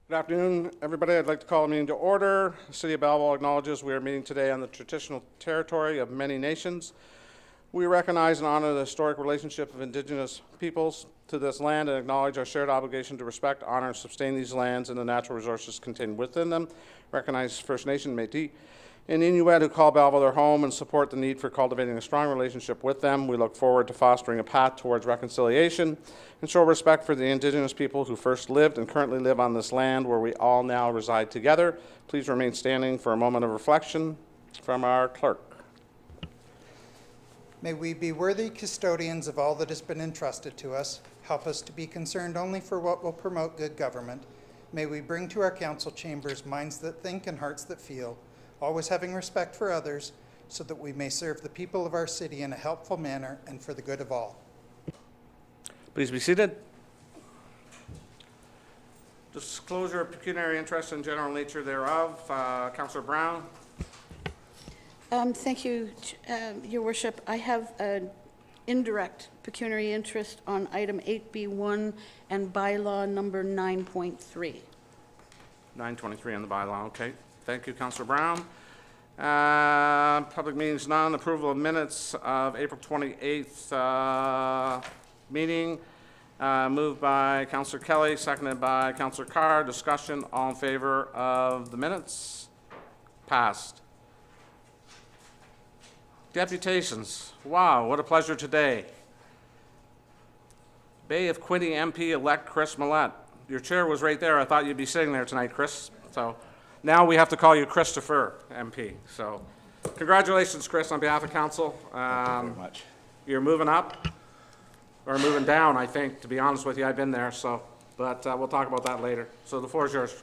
Good afternoon, everybody. I'd like to call the meeting to order. The City of Belleville acknowledges we are meeting today on the traditional territory of many nations. We recognize and honor the historic relationship of Indigenous peoples to this land and acknowledge our shared obligation to respect, honor, and sustain these lands and the natural resources contained within them. Recognize First Nation, Métis, and Inuit who call Belleville their home and support the need for cultivating a strong relationship with them. We look forward to fostering a path towards reconciliation and show respect for the Indigenous people who first lived and currently live on this land where we all now reside together. Please remain standing for a moment of reflection from our clerk. May we be worthy custodians of all that has been entrusted to us. Help us to be concerned only for what will promote good government. May we bring to our council chambers minds that think and hearts that feel, always having respect for others, so that we may serve the people of our city in a helpful manner and for the good of all. Please be seated. Disclosure of pecuniary interest and general nature thereof. Councillor Brown. Thank you, Your Worship. I have an indirect pecuniary interest on item 8B1 and bylaw number 9.3. 923 on the bylaw, okay. Thank you, Councillor Brown. Public meetings none. Approval of minutes of April 28th meeting. Moved by Councillor Kelly, seconded by Councillor Carr. Discussion, all in favor of the minutes? Passed. Deputations. Wow, what a pleasure today. Bay of Quinte MP-elect Chris Malette. Your chair was right there. I thought you'd be sitting there tonight, Chris. So now we have to call you Christopher MP. So congratulations, Chris, on behalf of council. Thank you very much. You're moving up, or moving down, I think, to be honest with you. I've been there, so, but we'll talk about that later. So the floor is yours,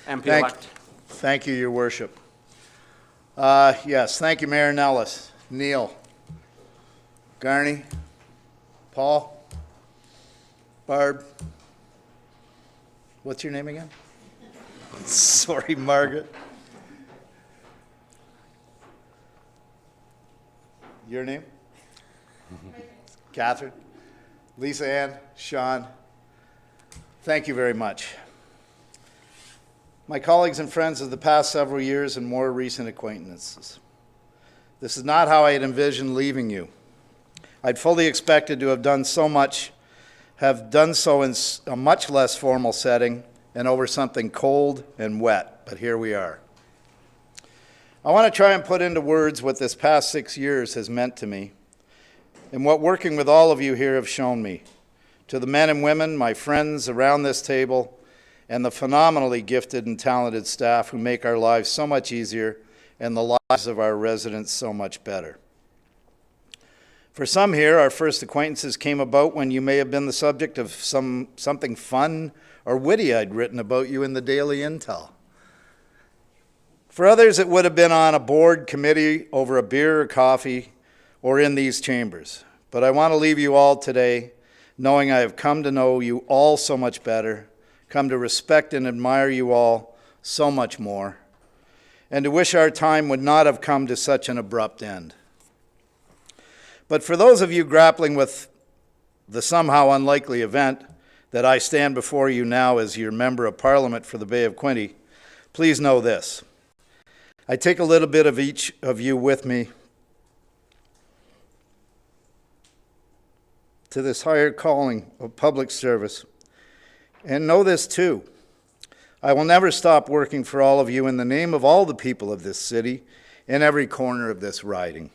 MP-elect. Thank you, Your Worship. Yes, thank you, Mayor Nellis, Neil, Garney, Paul, Barb. What's your name again? Sorry, Margaret. Your name? Catherine, Lisa Ann, Sean. Thank you very much. My colleagues and friends of the past several years and more recent acquaintances. This is not how I had envisioned leaving you. I'd fully expected to have done so in a much less formal setting and over something cold and wet, but here we are. I want to try and put into words what this past 6 years has meant to me and what working with all of you here have shown me. To the men and women, my friends around this table, and the phenomenally gifted and talented staff who make our lives so much easier and the lives of our residents so much better. For some here, our first acquaintances came about when you may have been the subject of something fun or witty I'd written about you in the Daily Intel. For others, it would have been on a board committee over a beer or coffee or in these chambers. But I want to leave you all today knowing I have come to know you all so much better, come to respect and admire you all so much more, and to wish our time would not have come to such an abrupt end. But for those of you grappling with the somehow unlikely event that I stand before you now as your Member of Parliament for the Bay of Quinte, please know this. I take a little bit of each of you with me to this higher calling of public service. And know this too, I will never stop working for all of you in the name of all the people of this city in every corner of this riding.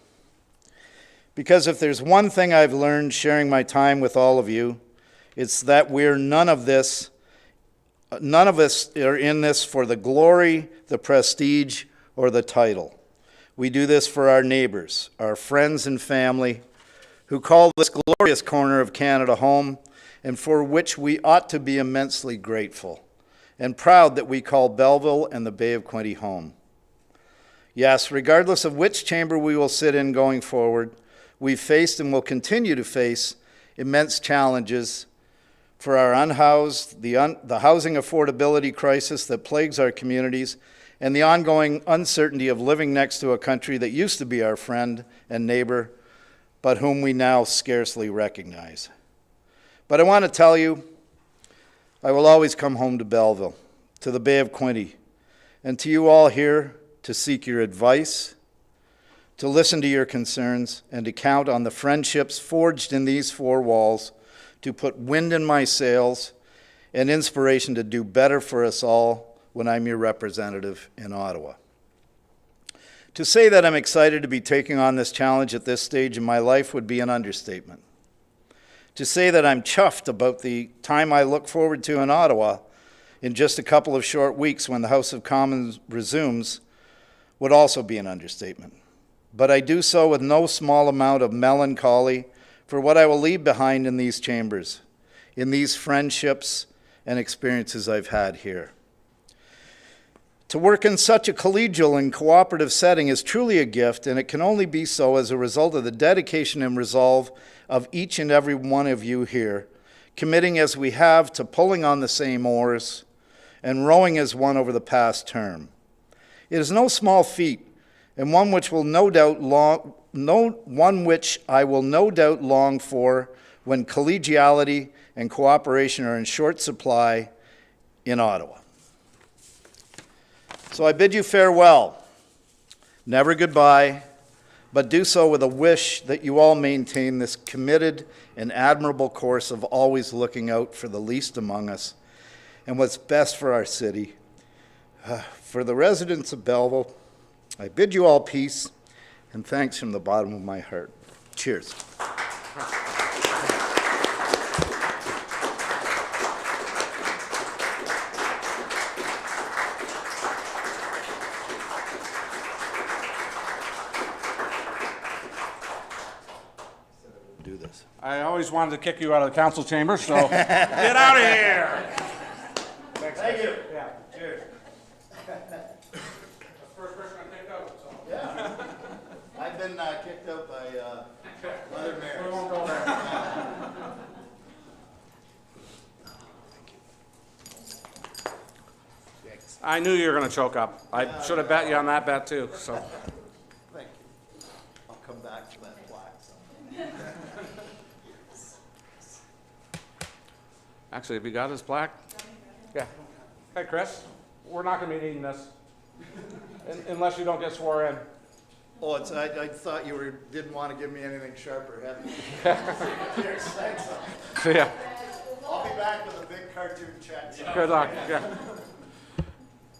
Because if there's one thing I've learned sharing my time with all of you, it's that none of us are in this for the glory, the prestige, or the title. We do this for our neighbors, our friends and family, who call this glorious corner of Canada home, and for which we ought to be immensely grateful and proud that we call Belleville and the Bay of Quinte home. Yes, regardless of which chamber we will sit in going forward, we've faced and will continue to face immense challenges for our unhoused, the housing affordability crisis that plagues our communities, and the ongoing uncertainty of living next to a country that used to be our friend and neighbor, but whom we now scarcely recognize. But I want to tell you, I will always come home to Belleville, to the Bay of Quinte, and to you all here to seek your advice, to listen to your concerns, and to count on the friendships forged in these four walls to put wind in my sails and inspiration to do better for us all when I'm your representative in Ottawa. To say that I'm excited to be taking on this challenge at this stage in my life would be an understatement. To say that I'm chuffed about the time I look forward to in Ottawa in just a couple of short weeks when the House of Commons resumes would also be an understatement. But I do so with no small amount of melancholy for what I will leave behind in these chambers, in these friendships and experiences I've had here. To work in such a collegial and cooperative setting is truly a gift, and it can only be so as a result of the dedication and resolve of each and every one of you here, committing as we have to pulling on the same oars and rowing as one over the past term. It is no small feat, and one which I will no doubt long for when collegiality and cooperation are in short supply in Ottawa. So I bid you farewell, never goodbye, but do so with a wish that you all maintain this committed and admirable course of always looking out for the least among us and what's best for our city. For the residents of Belleville, I bid you all peace and thanks from the bottom of my heart. Cheers. Do this. I always wanted to kick you out of the council chamber, so get out of here. Thank you. Yeah, cheers. That's the first person I kicked out, so. Yeah. I've been kicked out by other mayors. We won't go there. I knew you were going to choke up. I should have bet you on that bet too, so. Thank you. I'll come back to that plaque. Actually, have you got his plaque? Yeah. Hey, Chris, we're not going to be needing this unless you don't get swore in. Oh, I thought you didn't want to give me anything sharp or heavy. Cheers, thanks. See ya. I'll be back with a big cartoon check. Good luck. Yeah.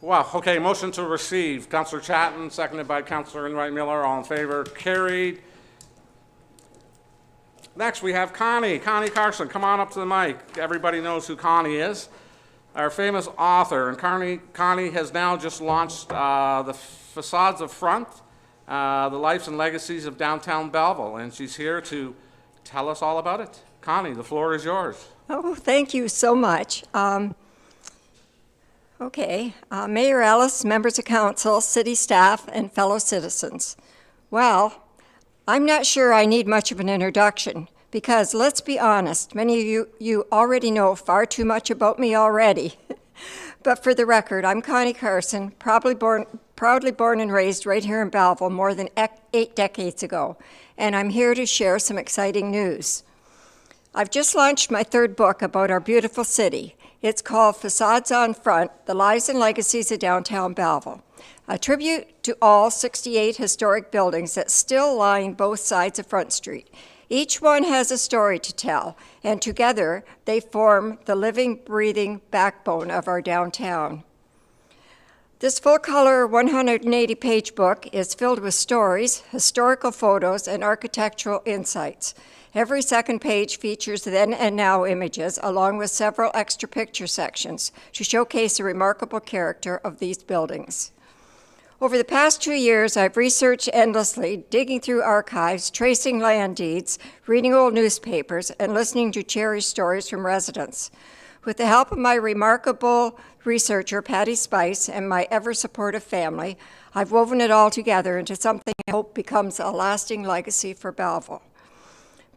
Wow. Okay. Motion to receive. Councillor Chatton, seconded by Councillor Enright Miller. All in favor? Carried. Next, we have Connie. Connie Carson. Come on up to the mic. Everybody knows who Connie is. Our famous author. And Connie has now just launched the Facades of Front, the Lives and Legacies of Downtown Belleville. And she's here to tell us all about it. Connie, the floor is yours. Oh, thank you so much. Mayor Ellis, members of council, city staff, and fellow citizens. Well, I'm not sure I need much of an introduction because, let's be honest, many of you already know far too much about me already. But for the record, I'm Connie Carson, proudly born and raised right here in Belleville more than 8 decades ago, and I'm here to share some exciting news. I've just launched my 3rd book about our beautiful city. It's called Facades on Front, The Lives and Legacies of Downtown Belleville, a tribute to all 68 historic buildings that still line both sides of Front Street. Each one has a story to tell, and together they form the living, breathing backbone of our downtown. This full-color 180-page book is filled with stories, historical photos, and architectural insights. Every second page features then and now images, along with several extra picture sections to showcase the remarkable character of these buildings. Over the past 2 years, I've researched endlessly, digging through archives, tracing land deeds, reading old newspapers, and listening to cherished stories from residents. With the help of my remarkable researcher, Patty Spice, and my ever-supportive family, I've woven it all together into something I hope becomes a lasting legacy for Belleville.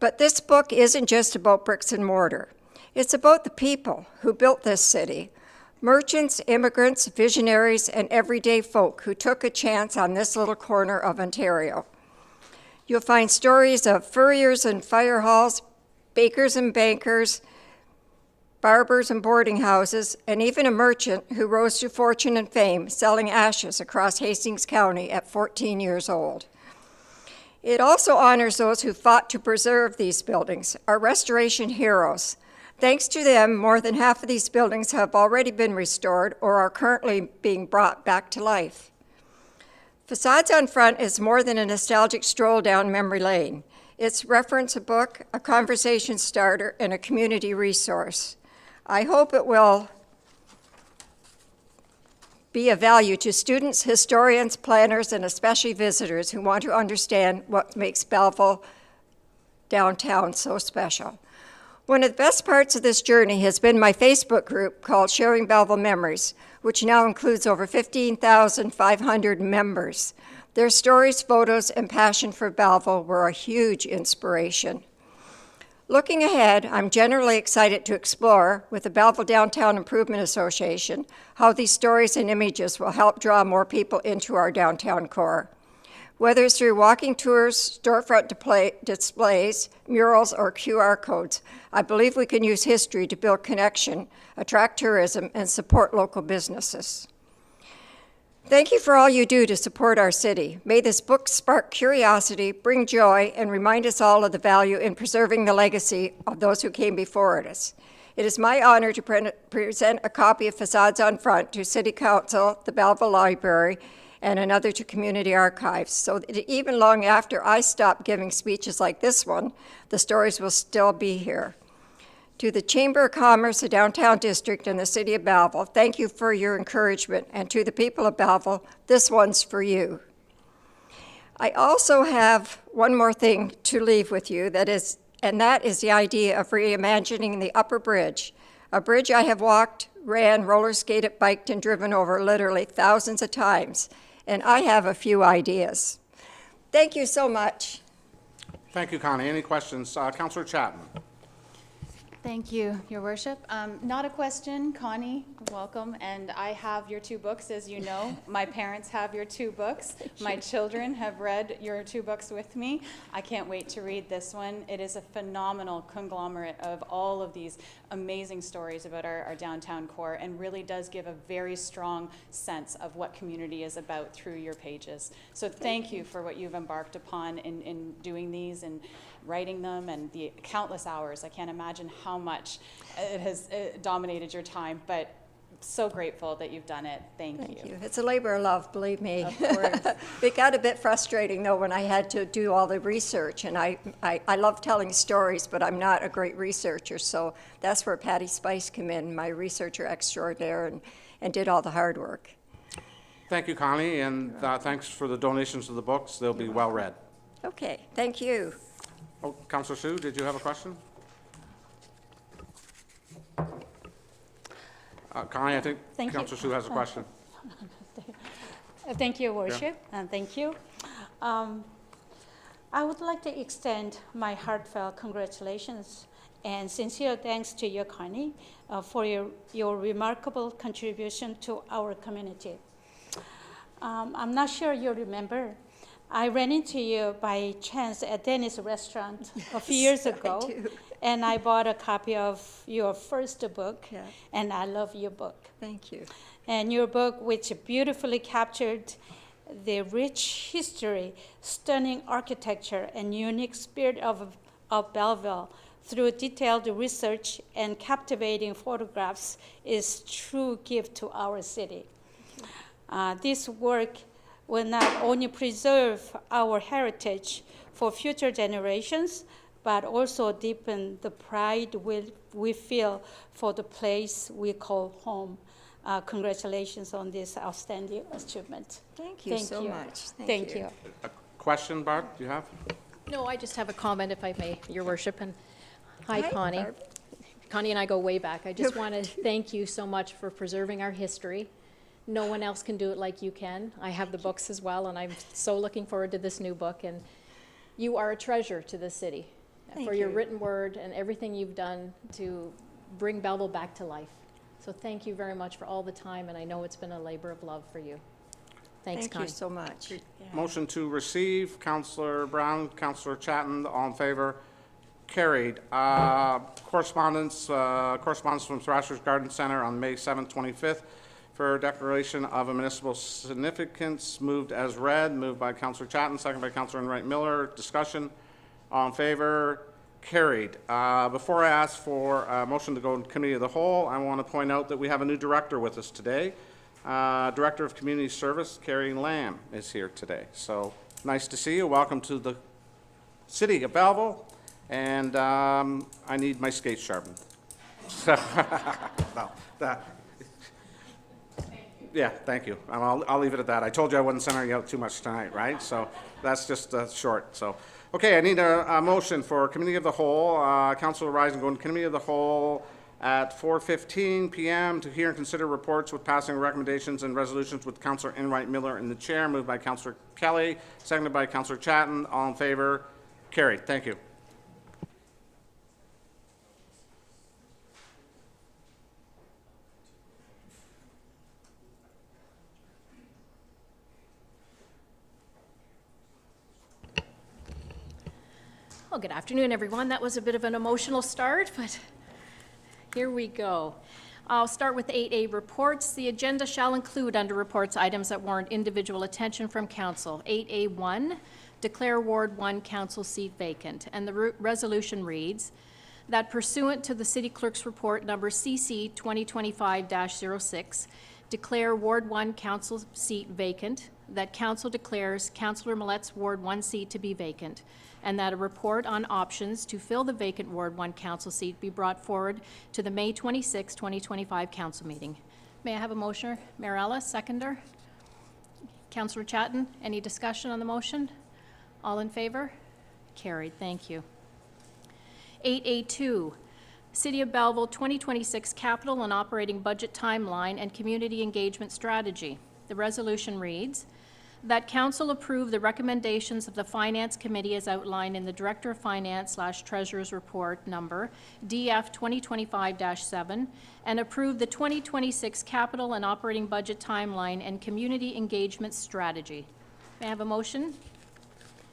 But this book isn't just about bricks and mortar. It's about the people who built this city, merchants, immigrants, visionaries, and everyday folk who took a chance on this little corner of Ontario. You'll find stories of furriers and fire halls, bakers and bankers, barbers and boarding houses, and even a merchant who rose to fortune and fame selling ashes across Hastings County at 14 years old. It also honors those who fought to preserve these buildings, our restoration heroes. Thanks to them, more than half of these buildings have already been restored or are currently being brought back to life. Facades on Front is more than a nostalgic stroll down memory lane. It's reference a book, a conversation starter, and a community resource. I hope it will be of value to students, historians, planners, and especially visitors who want to understand what makes Belleville downtown so special. One of the best parts of this journey has been my Facebook group called Sharing Belleville Memories, which now includes over 15,500 members. Their stories, photos, and passion for Belleville were a huge inspiration. Looking ahead, I'm generally excited to explore, with the Belleville Downtown Improvement Association, how these stories and images will help draw more people into our downtown core. Whether it's through walking tours, storefront displays, murals, or QR codes, I believe we can use history to build connection, attract tourism, and support local businesses. Thank you for all you do to support our city. May this book spark curiosity, bring joy, and remind us all of the value in preserving the legacy of those who came before us. It is my honor to present a copy of Facades on Front to City Council, the Belleville Library, and another to Community Archives, so that even long after I stop giving speeches like this one, the stories will still be here. To the Chamber of Commerce, the Downtown District, and the City of Belleville, thank you for your encouragement. And to the people of Belleville, this one's for you. I also have one more thing to leave with you, that is the idea of reimagining the Upper Bridge, a bridge I have walked, ran, roller skated, biked, and driven over literally thousands of times. And I have a few ideas. Thank you so much. Thank you, Connie. Any questions? Councillor Chapman. Thank you, Your Worship. Not a question, Connie, welcome. And I have your 2 books, as you know. My parents have your 2 books. My children have read your 2 books with me. I can't wait to read this one. It is a phenomenal conglomerate of all of these amazing stories about our downtown core, and really does give a very strong sense of what community is about through your pages. So thank you for what you've embarked upon in doing these and writing them, and the countless hours. I can't imagine how much it has dominated your time, but so grateful that you've done it. Thank you. It's a labor of love, believe me. Of course. It got a bit frustrating, though, when I had to do all the research, and I love telling stories, but I'm not a great researcher, so that's where Patty Spice came in, my researcher extraordinaire, and did all the hard work. Thank you, Connie, and thanks for the donations to the books. They'll be well read. Okay, thank you. Oh, Councillor Sue, did you have a question? Connie, I think Thank you. Councillor Sue has a question. Thank you, Your Worship, and thank you. I would like to extend my heartfelt congratulations and sincere thanks to you, Connie, for your remarkable contribution to our community. I'm not sure you remember, I ran into you by chance at Denny's restaurant a few years ago, and I bought a copy of your first book, and I love your book. Thank you. And your book, which beautifully captured the rich history, stunning architecture, and unique spirit of Belleville through detailed research and captivating photographs, is true gift to our city. This work will not only preserve our heritage for future generations, but also deepen the pride we feel for the place we call home. Congratulations on this outstanding achievement. Thank you so much. Thank you. A question, Barb, do you have? No, I just have a comment, if I may, Your Worship. And hi, Connie. Barb. Connie and I go way back. I just want to thank you so much for preserving our history. No one else can do it like you can. I have the books as well, and I'm so looking forward to this new book. And you are a treasure to the city for your written word and everything you've done to bring Belleville back to life. So thank you very much for all the time, and I know it's been a labor of love for you. Thanks, Thank Connie. you so much. Motion to receive, Councillor Brown, Councillor Chatton, all in favor. Carried. Correspondence from Thrasher's Garden Center on May 7th, 25th for declaration of a municipal significance, moved as read, moved by Councillor Chatton, second by Councillor Enright Miller. Discussion. All in favor? Carried. Before I ask for a motion to go in committee of the whole, I want to point out that we have a new director with us today. Director of Community Service, Carrie Lamb, is here today. So nice to see you. Welcome to the city of Belleville. And I need my skates sharpened. No, yeah, thank you. I'll leave it at that. I told you I wouldn't center you out too much tonight, right? So that's just short. So, okay, I need a motion for committee of the whole. Councillor Rising going to committee of the whole at 4:15 p.m. to hear and consider reports with passing recommendations and resolutions with Councillor Enright Miller in the chair, moved by Councillor Kelly, seconded by Councillor Chatton. All in favor? Carried. Thank you. Well, good afternoon, everyone. That was a bit of an emotional start, but here we go. I'll start with 8A reports. The agenda shall include under reports items that warrant individual attention from council. 8A1, declare Ward 1 council seat vacant. And the resolution reads that pursuant to the City Clerk's report number CC 2025-06, declare Ward 1 council seat vacant, that council declares Councillor Malette's Ward 1 seat to be vacant, and that a report on options to fill the vacant Ward 1 council seat be brought forward to the May 26, 2025 council meeting. May I have a motioner? Mayor Ellis, seconder. Councillor Chatton, any discussion on the motion? All in favor? Carried. Thank you. 8A2, City of Belleville 2026 Capital and Operating Budget Timeline and Community Engagement Strategy. The resolution reads that council approve the recommendations of the Finance Committee as outlined in the Director of Finance/Treasurer's Report number DF 2025-7 and approve the 2026 Capital and Operating Budget Timeline and Community Engagement Strategy. May I have a motion?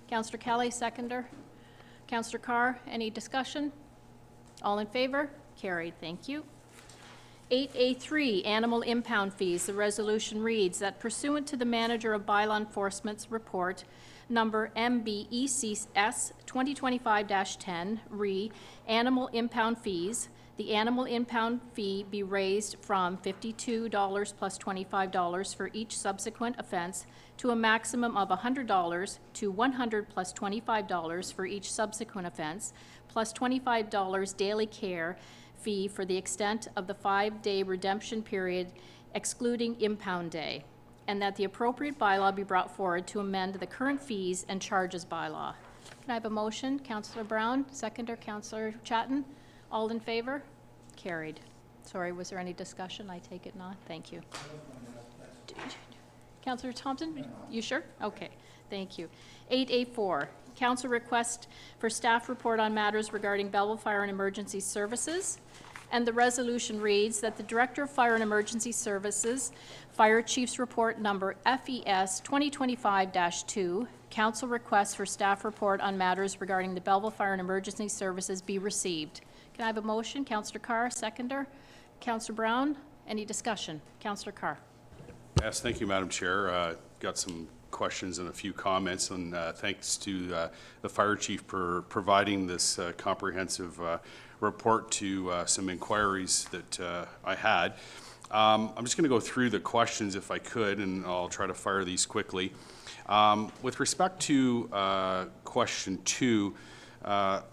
Councillor Kelly, seconder. Councillor Carr, any discussion? All in favor? Carried. Thank you. 8A3, Animal Impound Fees. The resolution reads that pursuant to the Manager of Bylaw Enforcement's report, number MBECS 2025-10, re Animal Impound Fees, the animal impound fee be raised from $52 plus $25 for each subsequent offense to a maximum of $100 to $100 plus $25 for each subsequent offense, plus $25 daily care fee for the extent of the 5-day redemption period excluding impound day, and that the appropriate bylaw be brought forward to amend the current fees and charges bylaw. Can I have a motion? Councillor Brown, seconder. Councillor Chatton. All in favor? Carried. Sorry, was there any discussion? I take it not. Thank you. Councillor Thompson, you sure? Okay, thank you. 8A4, council request for staff report on matters regarding Belleville Fire and Emergency Services. And the resolution reads that the Director of Fire and Emergency Services, Fire Chief's Report number FES 2025-2, council requests for staff report on matters regarding the Belleville Fire and Emergency Services be received. Can I have a motion? Councillor Carr, seconder. Councillor Brown, any discussion? Councillor Carr. Yes, thank you, Madam Chair. Got some questions and a few comments, and thanks to the Fire Chief for providing this comprehensive report to some inquiries that I had. I'm just going to go through the questions if I could, and I'll try to fire these quickly. With respect to question 2,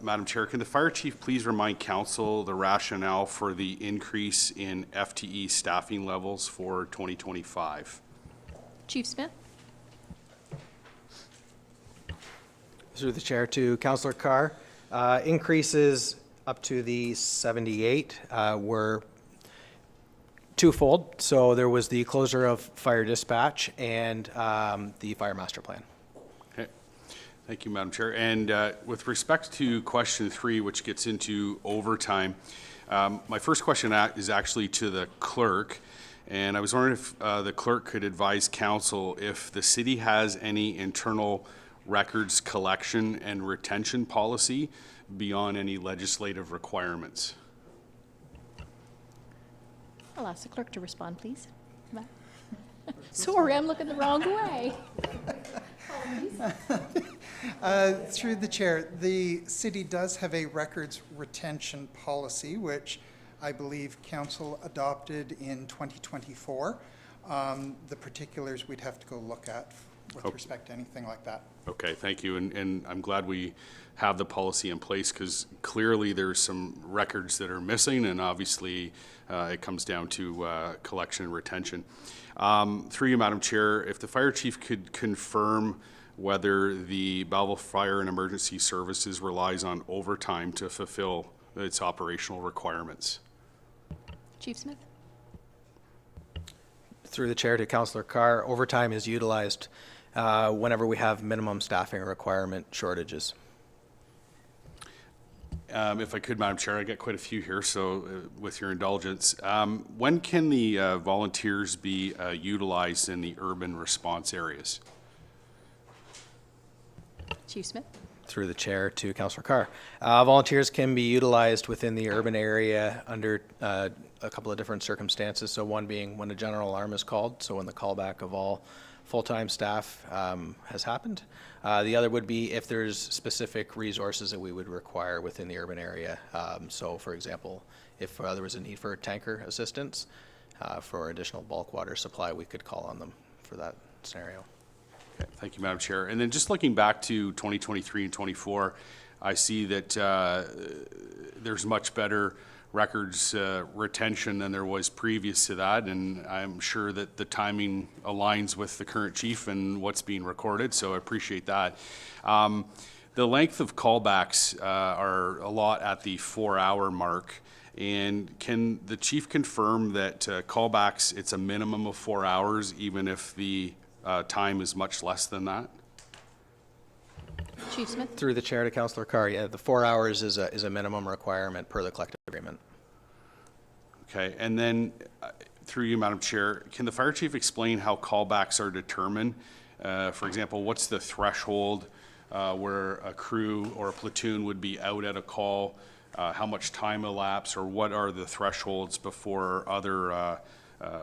Madam Chair, can the Fire Chief please remind Council the rationale for the increase in FTE staffing levels for 2025? Chief Smith. Through the chair to Councillor Carr. Increases up to the 78 were twofold. So there was the closure of fire dispatch and the fire master plan. Okay. Thank you, Madam Chair. And with respect to question 3, which gets into overtime, my first question is actually to the clerk. And I was wondering if the clerk could advise council if the city has any internal records collection and retention policy beyond any legislative requirements? I'll ask the clerk to respond, please. Matt? Sorry, I'm looking the wrong way. Through the chair, the city does have a records retention policy, which I believe council adopted in 2024. The particulars we'd have to go look at with respect to anything like that. Okay, thank you, and I'm glad we have the policy in place, because clearly there's some records that are missing, and obviously it comes down to collection and retention. Through you, Madam Chair, if the fire chief could confirm whether the Belleville Fire and Emergency Services relies on overtime to fulfill its operational requirements. Chief Smith? Through the chair to Councillor Carr, overtime is utilized whenever we have minimum staffing requirement shortages. If I could, Madam Chair, I got quite a few here, so with your indulgence. When can the volunteers be utilized in the urban response areas? Chief Smith? Through the chair to Councillor Carr. Volunteers can be utilized within the urban area under a couple of different circumstances. So one being when a general alarm is called, so when the callback of all full-time staff has happened. The other would be if there's specific resources that we would require within the urban area. So for example, if there was a need for tanker assistance for additional bulk water supply, we could call on them for that scenario. Okay, thank you, Madam Chair. And then just looking back to 2023 and 24, I see that there's much better records retention than there was previous to that, and I'm sure that the timing aligns with the current chief and what's being recorded, so I appreciate that. The length of callbacks are a lot at the 4-hour mark, and can the chief confirm that callbacks, it's a minimum of 4 hours, even if the time is much less than that? Chief Smith? Through the chair to Councillor Carr, yeah, the 4 hours is a minimum requirement per the collective agreement. Okay, and then through you, Madam Chair, can the fire chief explain how callbacks are determined? For example, what's the threshold where a crew or a platoon would be out at a call? How much time elapsed, or what are the thresholds before other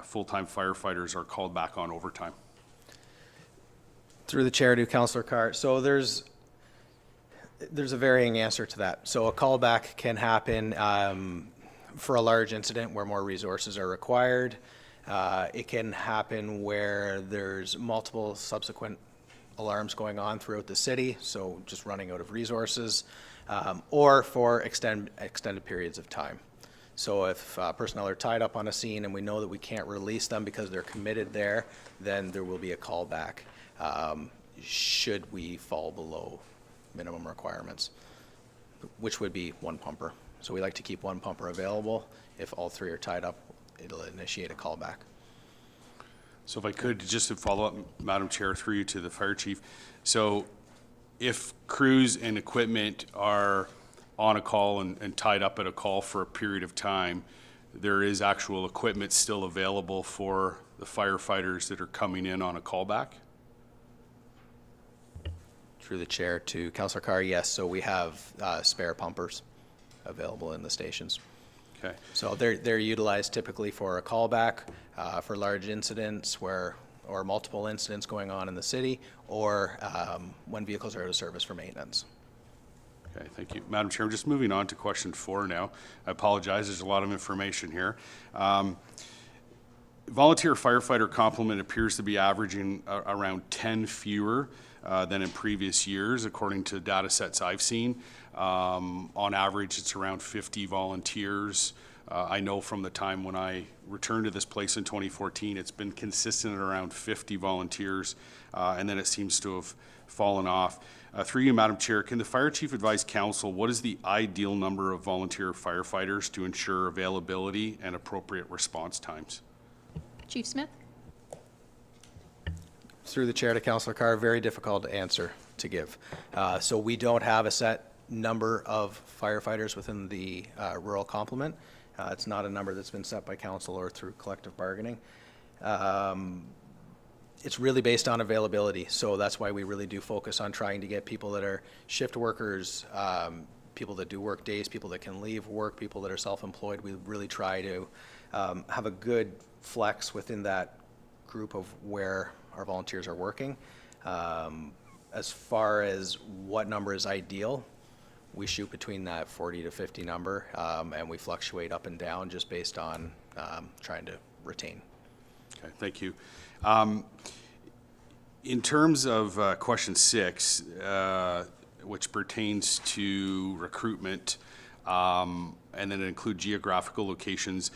full-time firefighters are called back on overtime? Through the chair to Councillor Carr. So there's a varying answer to that. So a callback can happen for a large incident where more resources are required. It can happen where there's multiple subsequent alarms going on throughout the city, so just running out of resources, or for extended periods of time. So if personnel are tied up on a scene and we know that we can't release them because they're committed there, then there will be a callback should we fall below minimum requirements, which would be one pumper. So we like to keep one pumper available. If all three are tied up, it'll initiate a callback. So if I could, just to follow up, Madam Chair, through you to the fire chief. So if crews and equipment are on a call and tied up at a call for a period of time, there is actual equipment still available for the firefighters that are coming in on a callback? Through the chair to Councillor Carr, yes. So we have spare pumpers available in the stations. Okay. So they're utilized typically for a callback, for large incidents or multiple incidents going on in the city, or when vehicles are out of service for maintenance. Okay, thank you. Madam Chair, I'm just moving on to question 4 now. I apologize, there's a lot of information here. Volunteer firefighter complement appears to be averaging around 10 fewer than in previous years, according to data sets I've seen. On average, it's around 50 volunteers. I know from the time when I returned to this place in 2014, it's been consistent at around 50 volunteers, and then it seems to have fallen off. Through you, Madam Chair, can the fire chief advise council what is the ideal number of volunteer firefighters to ensure availability and appropriate response times? Chief Smith? Through the chair to Councillor Carr, very difficult answer to give. So we don't have a set number of firefighters within the rural complement. It's not a number that's been set by council or through collective bargaining. It's really based on availability. So that's why we really do focus on trying to get people that are shift workers, people that do work days, people that can leave work, people that are self-employed. We really try to have a good flex within that group of where our volunteers are working. As far as what number is ideal, we shoot between that 40 to 50 number, and we fluctuate up and down just based on trying to retain. Okay, thank you. In terms of question 6, which pertains to recruitment, and then include geographical locations,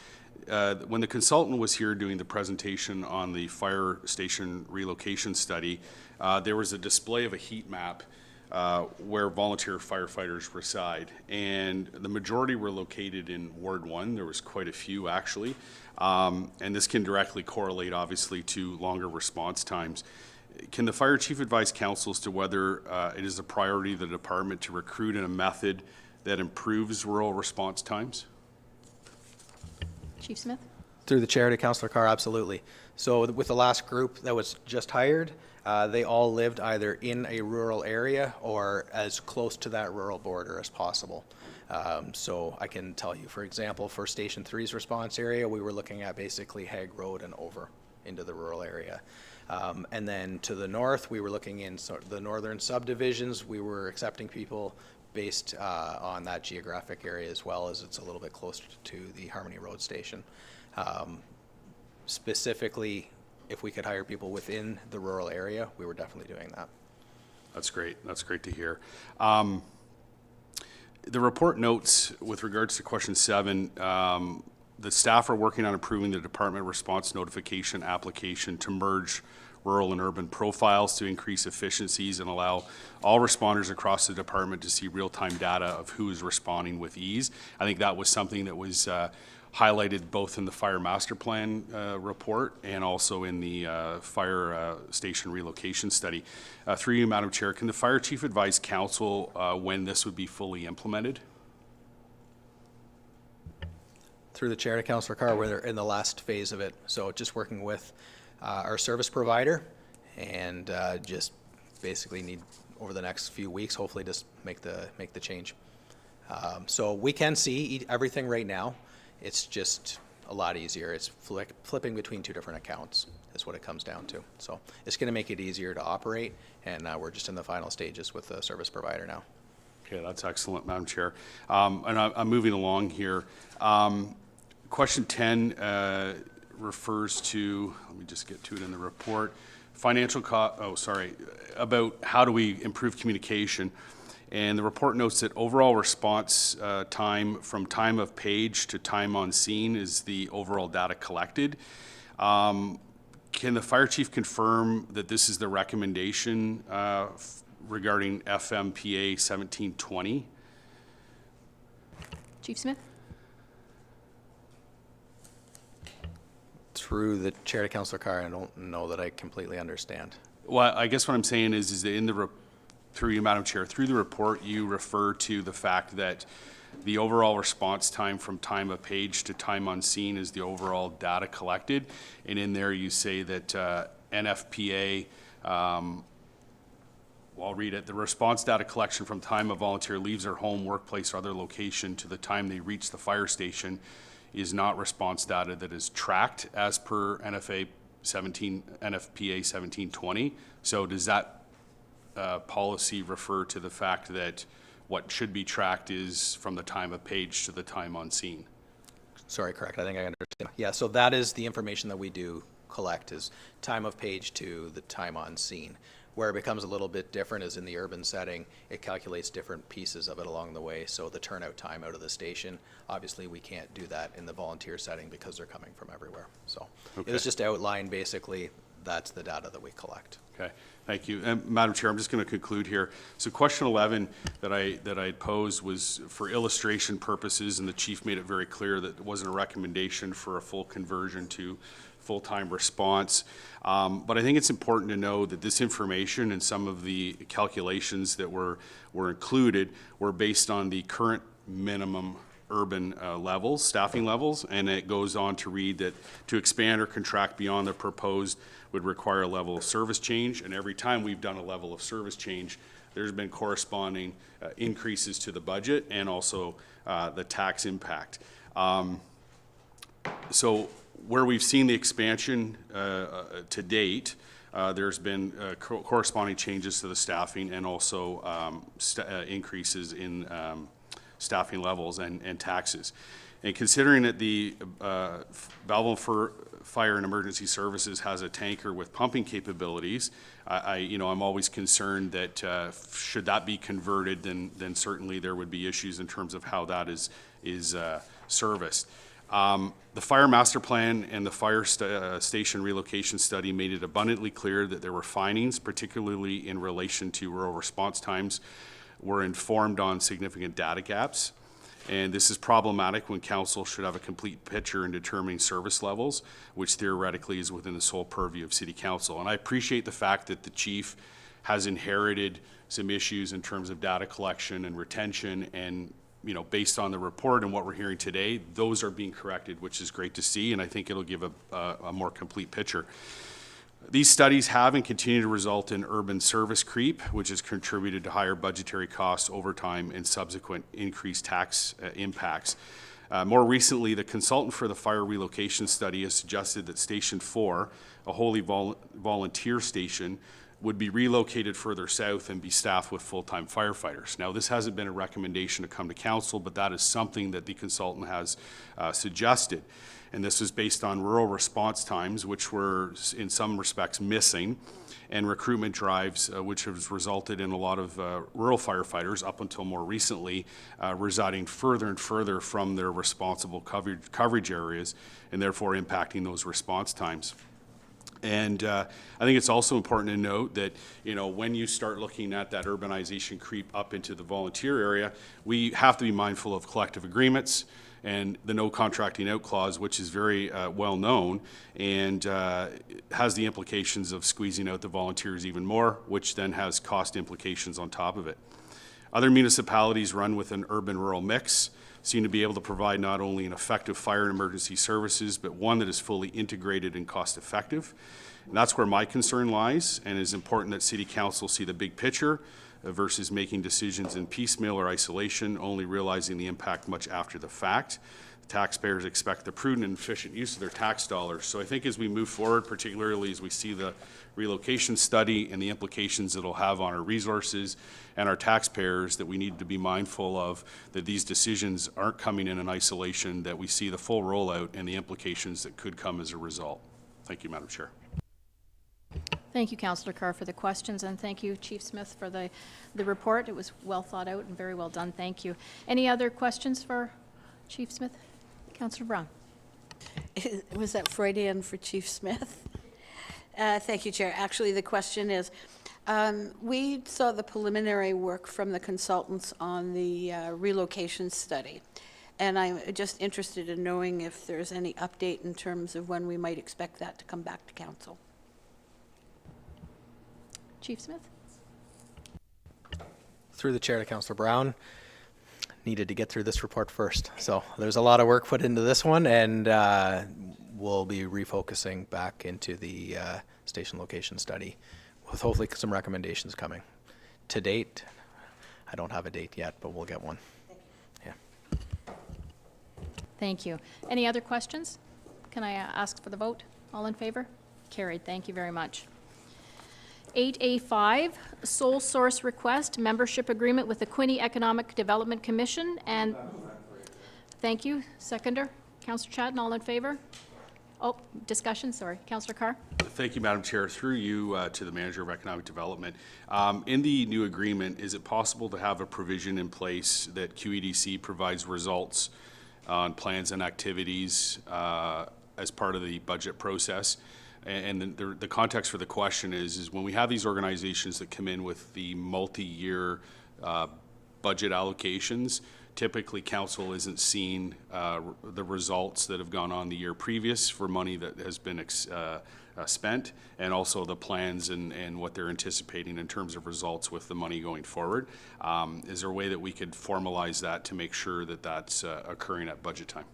when the consultant was here doing the presentation on the fire station relocation study, there was a display of a heat map where volunteer firefighters reside, and the majority were located in Ward 1. There was quite a few, actually, and this can directly correlate, obviously, to longer response times. Can the fire chief advise council as to whether it is a priority of the department to recruit in a method that improves rural response times? Chief Smith? Through the chair to Councillor Carr, absolutely. So with the last group that was just hired, they all lived either in a rural area or as close to that rural border as possible. So I can tell you, for example, for Station 3's response area, we were looking at basically Hague Road and over into the rural area. And then to the north, we were looking in the northern subdivisions. We were accepting people based on that geographic area, as well as it's a little bit closer to the Harmony Road station. Specifically, if we could hire people within the rural area, we were definitely doing that. That's great. That's great to hear. The report notes, with regards to question 7, the staff are working on improving the department response notification application to merge rural and urban profiles to increase efficiencies and allow all responders across the department to see real-time data of who is responding with ease. I think that was something that was highlighted both in the fire master plan report and also in the fire station relocation study. Through you, Madam Chair, can the fire chief advise council when this would be fully implemented? Through the chair to Councillor Carr, we're in the last phase of it. So just working with our service provider, and just basically need over the next few weeks, hopefully, just make the change. So we can see everything right now. It's just a lot easier. It's flipping between 2 different accounts is what it comes down to. So it's going to make it easier to operate, and we're just in the final stages with the service provider now. Okay, that's excellent, Madam Chair. And I'm moving along here. Question 10 refers to, let me just get to it in the report, about how do we improve communication. And the report notes that overall response time from time of page to time on scene is the overall data collected. Can the fire chief confirm that this is the recommendation regarding FMPA 1720? Chief Smith? Through the chair to Councillor Carr, I don't know that I completely understand. Well, I guess what I'm saying is that in the through you, Madam Chair, through the report, you refer to the fact that the overall response time from time of page to time on scene is the overall data collected. And in there you say that NFPA, well, I'll read it, the response data collection from time a volunteer leaves their home, workplace, or other location to the time they reach the fire station is not response data that is tracked as per NFPA 1720. So does that policy refer to the fact that what should be tracked is from the time of page to the time on scene? Sorry, correct. I think I understand. Yeah, so that is the information that we do collect, is time of page to the time on scene. Where it becomes a little bit different is in the urban setting, it calculates different pieces of it along the way. So the turnout time out of the station, obviously we can't do that in the volunteer setting because they're coming from everywhere. So It was just outlined, basically, that's the data that we collect. Okay, thank you. And Madam Chair, I'm just going to conclude here. So question 11 that I posed was for illustration purposes, and the chief made it very clear that it wasn't a recommendation for a full conversion to full-time response. But I think it's important to know that this information and some of the calculations that were included were based on the current minimum urban levels, staffing levels, and it goes on to read that to expand or contract beyond the proposed would require a level of service change, and every time we've done a level of service change, there's been corresponding increases to the budget and also the tax impact. So where we've seen the expansion to date, there's been corresponding changes to the staffing and also increases in staffing levels and taxes. And considering that the Belleville Fire and Emergency Services has a tanker with pumping capabilities, I'm always concerned that should that be converted, then certainly there would be issues in terms of how that is serviced. The fire master plan and the fire station relocation study made it abundantly clear that there were findings, particularly in relation to rural response times, were informed on significant data gaps. And this is problematic when council should have a complete picture in determining service levels, which theoretically is within the sole purview of city council. And I appreciate the fact that the chief has inherited some issues in terms of data collection and retention, and based on the report and what we're hearing today, those are being corrected, which is great to see, and I think it'll give a more complete picture. These studies have and continue to result in urban service creep, which has contributed to higher budgetary costs over time and subsequent increased tax impacts. More recently, the consultant for the fire relocation study has suggested that Station 4, a wholly volunteer station, would be relocated further south and be staffed with full-time firefighters. Now, this hasn't been a recommendation to come to council, but that is something that the consultant has suggested. And this is based on rural response times, which were in some respects missing, and recruitment drives, which has resulted in a lot of rural firefighters up until more recently residing further and further from their responsible coverage areas, and therefore impacting those response times. And I think it's also important to note that, when you start looking at that urbanization creep up into the volunteer area, we have to be mindful of collective agreements and the no contracting out clause, which is very well known and has the implications of squeezing out the volunteers even more, which then has cost implications on top of it. Other municipalities run with an urban-rural mix, seem to be able to provide not only an effective fire and emergency services, but one that is fully integrated and cost-effective. And that's where my concern lies, and it is important that City Council see the big picture versus making decisions in piecemeal or isolation, only realizing the impact much after the fact. The taxpayers expect the prudent and efficient use of their tax dollars. So I think as we move forward, particularly as we see the relocation study and the implications it'll have on our resources and our taxpayers, that we need to be mindful of that these decisions aren't coming in isolation, that we see the full rollout and the implications that could come as a result. Thank you, Madam Chair. Thank you, Councillor Carr, for the questions, and thank you, Chief Smith, for the report. It was well thought out and very well done. Thank you. Any other questions for Chief Smith? Councillor Brown. Was that Freudian for Chief Smith? Thank you, Chair. Actually, the question is, we saw the preliminary work from the consultants on the relocation study, and I'm just interested in knowing if there's any update in terms of when we might expect that to come back to council. Chief Smith. Through the chair to Councillor Brown, needed to get through this report first. So there's a lot of work put into this one, and we'll be refocusing back into the station location study with hopefully some recommendations coming. To date, I don't have a date yet, but we'll get one. Yeah. Thank you. Any other questions? Can I ask for the vote? All in favor? Carried. Thank you very much. 8A5, sole source request, membership agreement with the Quinte Economic Development Commission. And thank you. Seconder, Councillor Chadden, all in favor? Oh, discussion, sorry. Councillor Carr. Thank you, Madam Chair. Through you to the Manager of Economic Development. In the new agreement, is it possible to have a provision in place that QEDC provides results on plans and activities as part of the budget process? And the context for the question is when we have these organizations that come in with the multi-year budget allocations, typically council isn't seeing the results that have gone on the year previous for money that has been spent, and also the plans and what they're anticipating in terms of results with the money going forward. Is there a way that we could formalize that to make sure that that's occurring at budget time?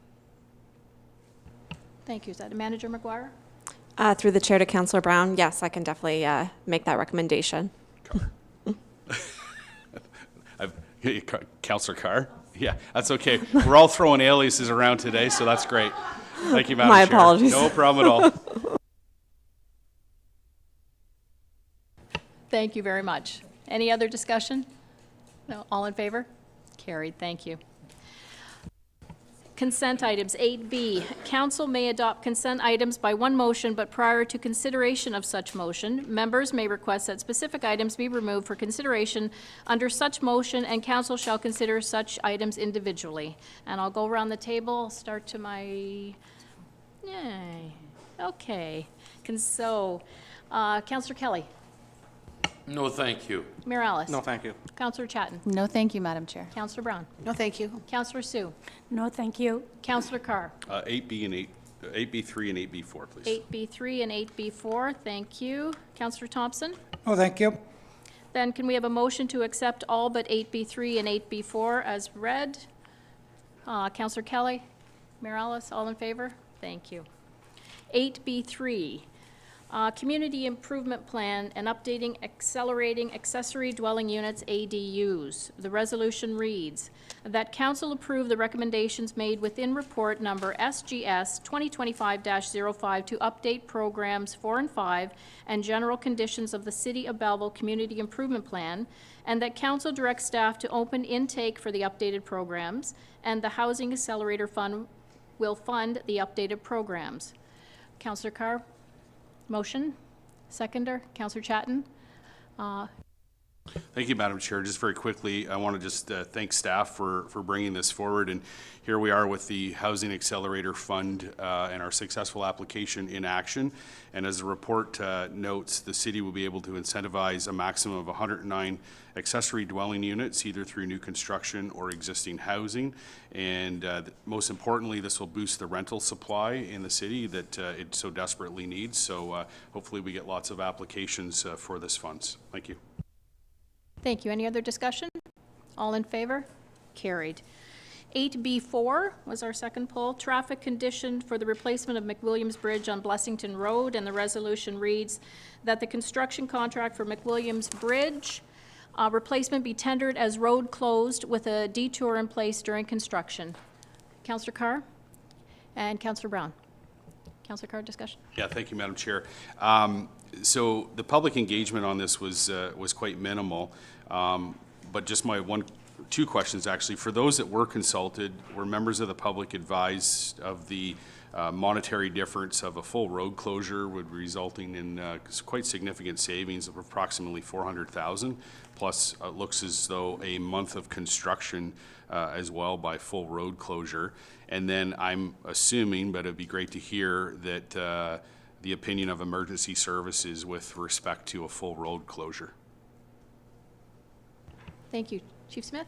Thank you. Is that Manager McGuire? Through the chair to Councillor Brown, yes, I can definitely make that recommendation. Councillor Carr? Yeah, that's okay. We're all throwing aliases around today, so that's great. Thank you, Madam My Chair. apologies. No problem at all. Thank you very much. Any other discussion? No, all in favor? Carried, thank you. Consent items, 8B. Council may adopt consent items by one motion, but prior to consideration of such motion, members may request that specific items be removed for consideration under such motion, and council shall consider such items individually. And I'll go around the table, I'll start to my, yay, okay. Councillor Kelly. No, thank you. Mayor Alice. No, thank you. Councillor Chatton. No, thank you, Madam Chair. Councillor Brown. No, thank you. Councillor Sue. No, thank you. Councillor Carr. 8B and 8B3 and 8B4, please. 8B3 and 8B4, thank you. Councillor Thompson? Oh, thank you. Then can we have a motion to accept all but 8B3 and 8B4 as read? Councillor Kelly? Mayor Alice, all in favor? Thank you. 8B3, Community Improvement Plan and Updating Accelerating Accessory Dwelling Units, ADUs. The resolution reads, that council approve the recommendations made within report number SGS 2025-05 to update programs 4 and 5 and general conditions of the City of Belleville Community Improvement Plan, and that council directs staff to open intake for the updated programs, and the Housing Accelerator Fund will fund the updated programs. Councillor Carr? Motion, seconder, Councillor Chatton. Thank you, Madam Chair. Just very quickly, I want to just thank staff for bringing this forward. And here we are with the Housing Accelerator Fund and our successful application in action. And as the report notes, the city will be able to incentivize a maximum of 109 accessory dwelling units, either through new construction or existing housing. And most importantly, this will boost the rental supply in the city that it so desperately needs. So hopefully we get lots of applications for this funds. Thank you. Thank you. Any other discussion? All in favor? Carried. 8B4 was our second pull. Traffic condition for the replacement of McWilliams Bridge on Blessington Road, and the resolution reads that the construction contract for McWilliams Bridge replacement be tendered as road closed with a detour in place during construction. Councillor Carr and Councillor Brown. Councillor Carr, discussion? Yeah, thank you, Madam Chair. So the public engagement on this was quite minimal, but just my two questions actually. For those that were consulted, were members of the public advised of the monetary difference of a full road closure would resulting in quite significant savings of approximately $400,000, plus it looks as though a month of construction as well by full road closure. And then I'm assuming, but it'd be great to hear that the opinion of emergency services with respect to a full road closure. Thank you. Chief Smith?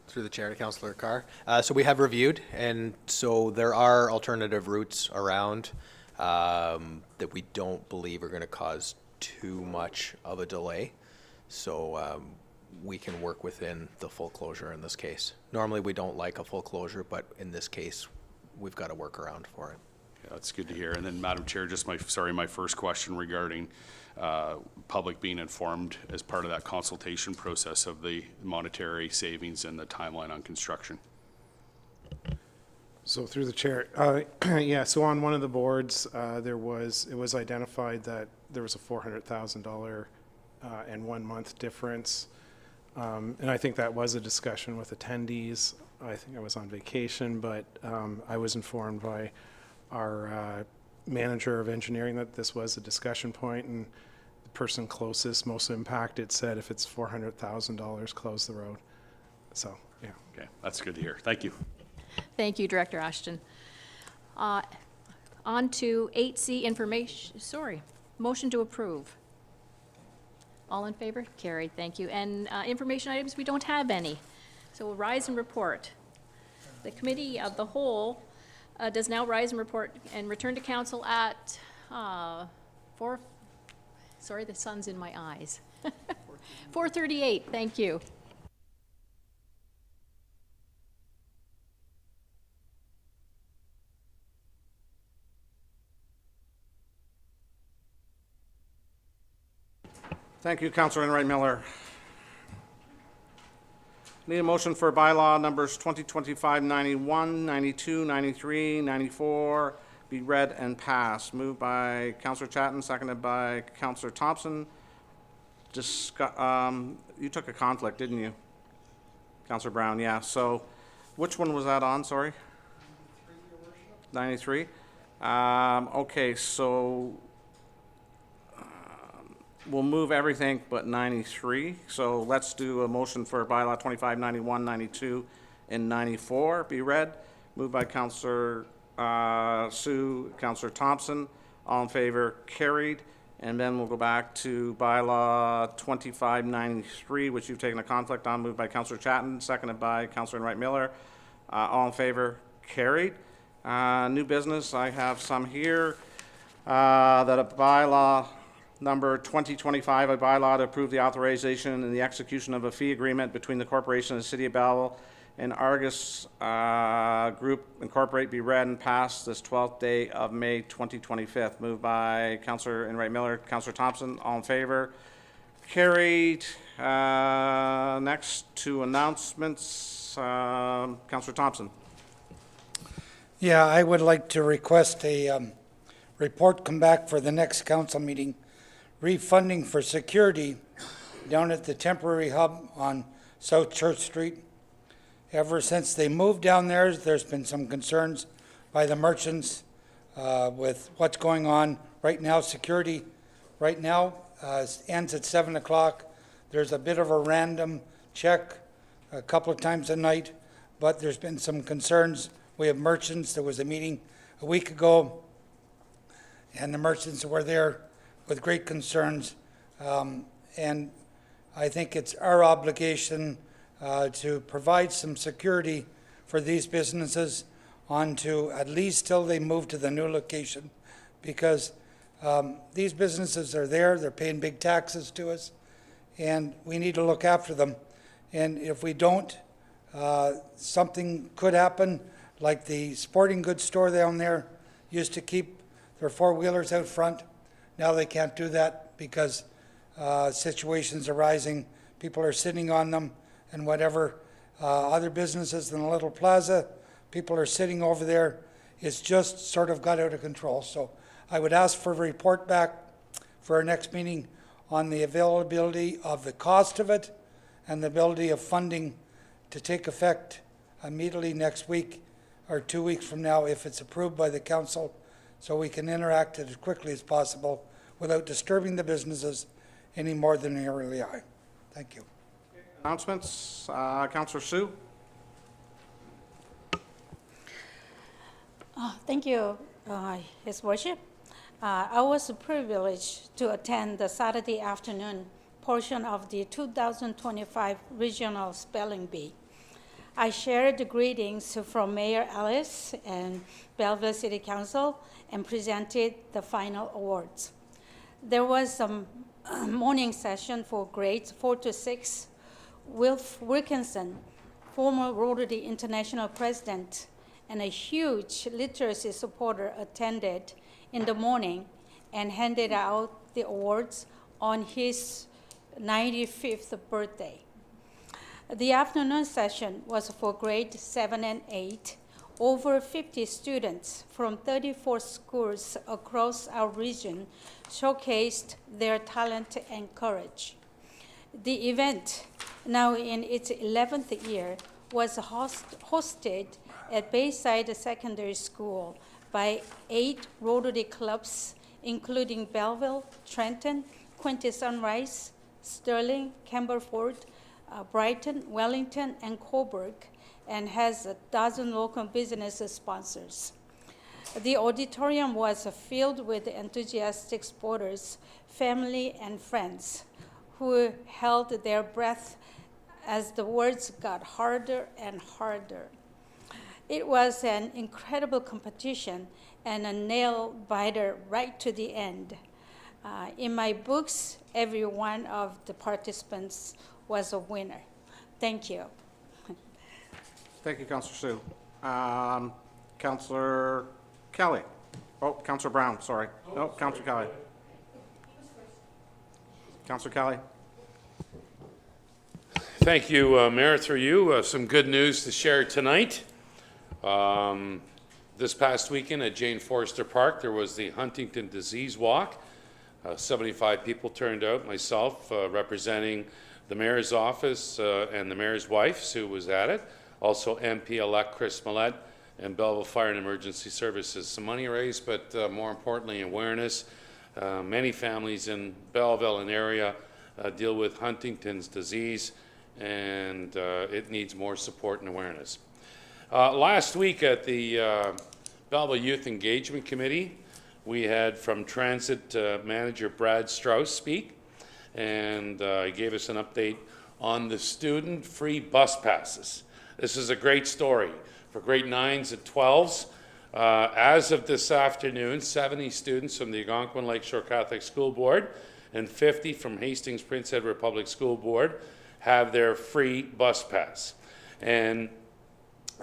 Through the chair to Councillor Carr. So we have reviewed, and so there are alternative routes around that we don't believe are going to cause too much of a delay. So we can work within the full closure in this case. Normally we don't like a full closure, but in this case, we've got a workaround for it. Yeah, that's good to hear. And then, Madam Chair, just my first question regarding public being informed as part of that consultation process of the monetary savings and the timeline on construction. So through the chair, yeah, so on one of the boards, it was identified that there was a $400,000 and 1 month difference. And I think that was a discussion with attendees. I think I was on vacation, but I was informed by our manager of engineering that this was a discussion point, and the person closest, most impacted, said if it's $400,000, close the road. So, yeah. Okay, that's good to hear. Thank you. Thank you, Director Ashton. On to 8C, motion to approve. All in favor? Carried, thank you. And information items, we don't have any. So we'll rise and report. The Committee of the Whole does now rise and report and return to council at the sun's in my eyes. 4:38, thank you. Thank you, Councillor Enright Miller. Need a motion for bylaw numbers 2025 91, 92, 93, 94 be read and passed. Moved by Councillor Chatton, seconded by Councillor Thompson. You took a conflict, didn't you? Councillor Brown, yeah. So which one was that on, sorry? 93? Okay, so we'll move everything but 93. So let's do a motion for bylaw 25, 91, 92, and 94 be read. Moved by Councillor Sue, Councillor Thompson. All in favor, carried. And then we'll go back to bylaw 2593, which you've taken a conflict on. Moved by Councillor Chatton, seconded by Councillor Wright Miller. All in favor, carried. New business, I have some here. That a bylaw number 2025, a bylaw to approve the authorization and the execution of a fee agreement between the corporation and the City of Belleville and Argus Group Incorporate be read and passed this 12th day of May 2025. Moved by Councillor Wright Miller, Councillor Thompson. All in favor? Carried. Next to announcements, Councillor Thompson. Yeah, I would like to request a report come back for the next council meeting, refunding for security down at the temporary hub on South Church Street. Ever since they moved down there, there's been some concerns by the merchants with what's going on. Right now, security right now ends at 7 o'clock. There's a bit of a random check a couple of times a night, but there's been some concerns. We have merchants. There was a meeting a week ago, and the merchants were there with great concerns. And I think it's our obligation to provide some security for these businesses onto at least till they move to the new location, because these businesses are there, they're paying big taxes to us, and we need to look after them. And if we don't, something could happen, like the sporting goods store down there used to keep their four-wheelers out front. Now they can't do that because situations arising, people are sitting on them and whatever. Other businesses in the little plaza, people are sitting over there. It's just sort of got out of control. So I would ask for a report back for our next meeting on the availability of the cost of it and the ability of funding to take effect immediately next week or 2 weeks from now if it's approved by the council, so we can interact it as quickly as possible without disturbing the businesses any more than they really are. Thank you. Announcements, Councillor Sue. Thank you, His Worship. I was privileged to attend the Saturday afternoon portion of the 2025 Regional Spelling Bee. I shared the greetings from Mayor Ellis and Belleville City Council and presented the final awards. There was a morning session for grades 4 to 6. Wilf Wilkinson, former Rotary International president and a huge literacy supporter, attended in the morning and handed out the awards on his 95th birthday. The afternoon session was for grade 7 and 8. Over 50 students from 34 schools across our region showcased their talent and courage. The event, now in its 11th year, was hosted at Bayside Secondary School by 8 Rotary clubs, including Belleville, Trenton, Quinte Sunrise, Sterling, Camberford, Brighton, Wellington, and Coburg, and has a dozen local business sponsors. The auditorium was filled with enthusiastic supporters, family, and friends who held their breath as the words got harder and harder. It was an incredible competition and a nail-biter right to the end. In my books, every one of the participants was a winner. Thank you. Thank you, Councillor Sue. Councillor Kelly. Oh, Councillor Brown, sorry. No, Councillor Kelly. Councillor Kelly. Thank you, Mayor, through you. Some good news to share tonight. This past weekend at Jane Forster Park, there was the Huntington Disease Walk. 75 people turned out, myself representing the Mayor's office and the Mayor's wife, Sue, was at it. Also MP-elect Chris Malette and Belleville Fire and Emergency Services. Some money raised, but more importantly, awareness. Many families in Belleville and area deal with Huntington's disease, and it needs more support and awareness. Last week at the Belleville Youth Engagement Committee, we had from Transit Manager Brad Strauss speak, and he gave us an update on the student-free bus passes. This is a great story for grade 9s and 12s. As of this afternoon, 70 students from the Algonquin Lakeshore Catholic School Board and 50 from Hastings Prince Edward Public School Board have their free bus pass. And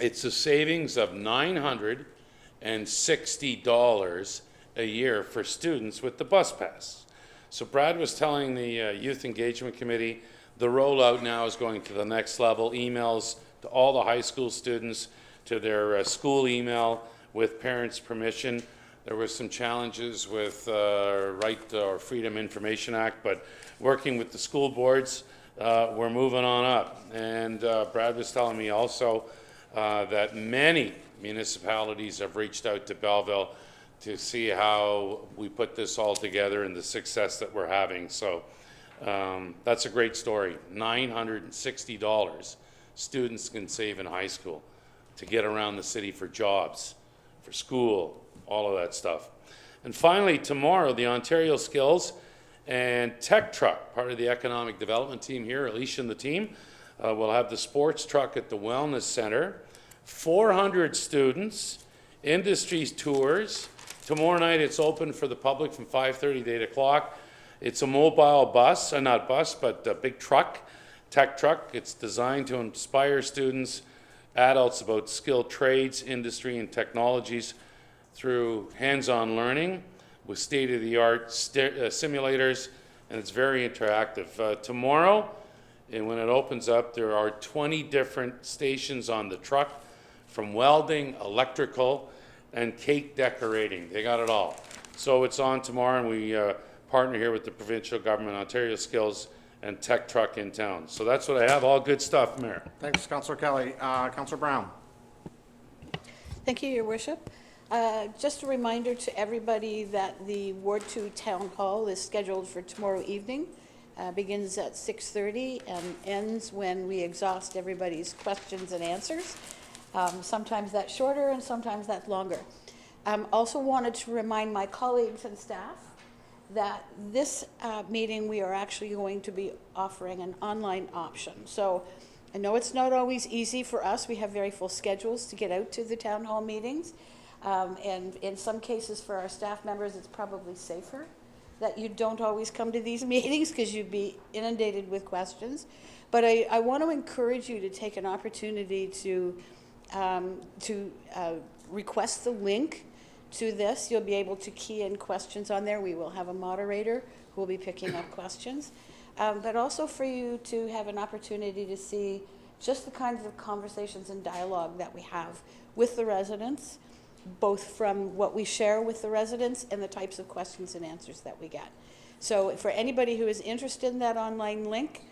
it's a savings of $960 a year for students with the bus pass. So Brad was telling the Youth Engagement Committee the rollout now is going to the next level. Emails to all the high school students, to their school email with parents' permission. There were some challenges with Right or Freedom Information Act, but working with the school boards, we're moving on up. And Brad was telling me also that many municipalities have reached out to Belleville to see how we put this all together and the success that we're having. So that's a great story. $960 students can save in high school to get around the city for jobs, for school, all of that stuff. And finally, tomorrow, the Ontario Skills and Tech Truck, part of the economic development team here, Alicia and the team, will have the sports truck at the Wellness Center. 400 students, industry tours. Tomorrow night it's open for the public from 5:30 to 8 o'clock. It's a mobile bus, not bus, but a big truck, tech truck. It's designed to inspire students, adults about skilled trades, industry, and technologies through hands-on learning with state-of-the-art simulators, and it's very interactive. Tomorrow, and when it opens up, there are 20 different stations on the truck, from welding, electrical, and cake decorating. They got it all. So it's on tomorrow, and we partner here with the provincial government, Ontario Skills, and Tech Truck in town. So that's what I have. All good stuff, Mayor. Thanks, Councillor Kelly. Councillor Brown. Thank you, Your Worship. Just a reminder to everybody that the Ward 2 Town Hall is scheduled for tomorrow evening. Begins at 6:30 and ends when we exhaust everybody's questions and answers. Sometimes that's shorter and sometimes that's longer. Also wanted to remind my colleagues and staff that this meeting we are actually going to be offering an online option. So I know it's not always easy for us. We have very full schedules to get out to the town hall meetings. And in some cases for our staff members, it's probably safer that you don't always come to these meetings because you'd be inundated with questions. But I want to encourage you to take an opportunity to request the link to this. You'll be able to key in questions on there. We will have a moderator who will be picking up questions. But also for you to have an opportunity to see just the kinds of conversations and dialogue that we have with the residents, both from what we share with the residents and the types of questions and answers that we get. So for anybody who is interested in that online link,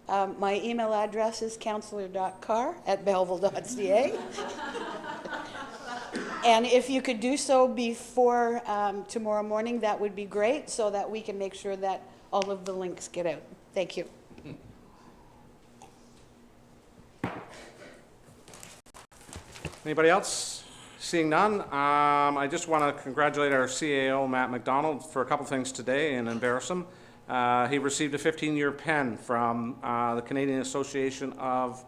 my email address is councillor.carr@belleville.ca. And if you could do so before tomorrow morning, that would be great, so that we can make sure that all of the links get out. Thank you. Anybody else? Seeing none, I just want to congratulate our CAO, Matt McDonald, for a couple things today and embarrass him. He received a 15-year pen from the Canadian Association of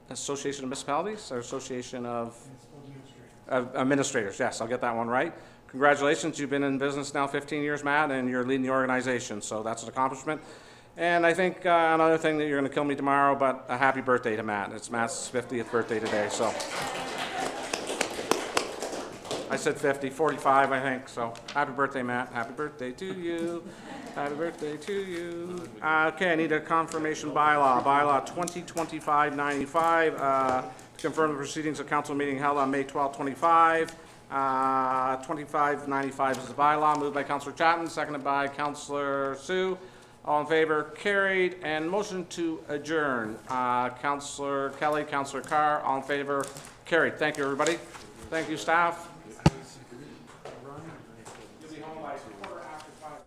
Municipalities, or Association of Administrators. Yes, I'll get that one right. Congratulations, you've been in business now 15 years, Matt, and you're leading the organization, so that's an accomplishment. And I think another thing that you're going to kill me tomorrow, but a happy birthday to Matt. It's Matt's 50th birthday today, so. I said 50, 45, I think, so happy birthday, Matt. Happy birthday to you. Happy birthday to you. Okay, I need a confirmation bylaw. Bylaw 2025-95, to confirm the proceedings of council meeting held on May 12, 25. 2595 is the bylaw, moved by Councillor Chapman, seconded by Councillor Sue. All in favor, carried. And motion to adjourn. Councillor Kelly, Councillor Carr, all in favor, carried. Thank you, everybody. Thank you, staff.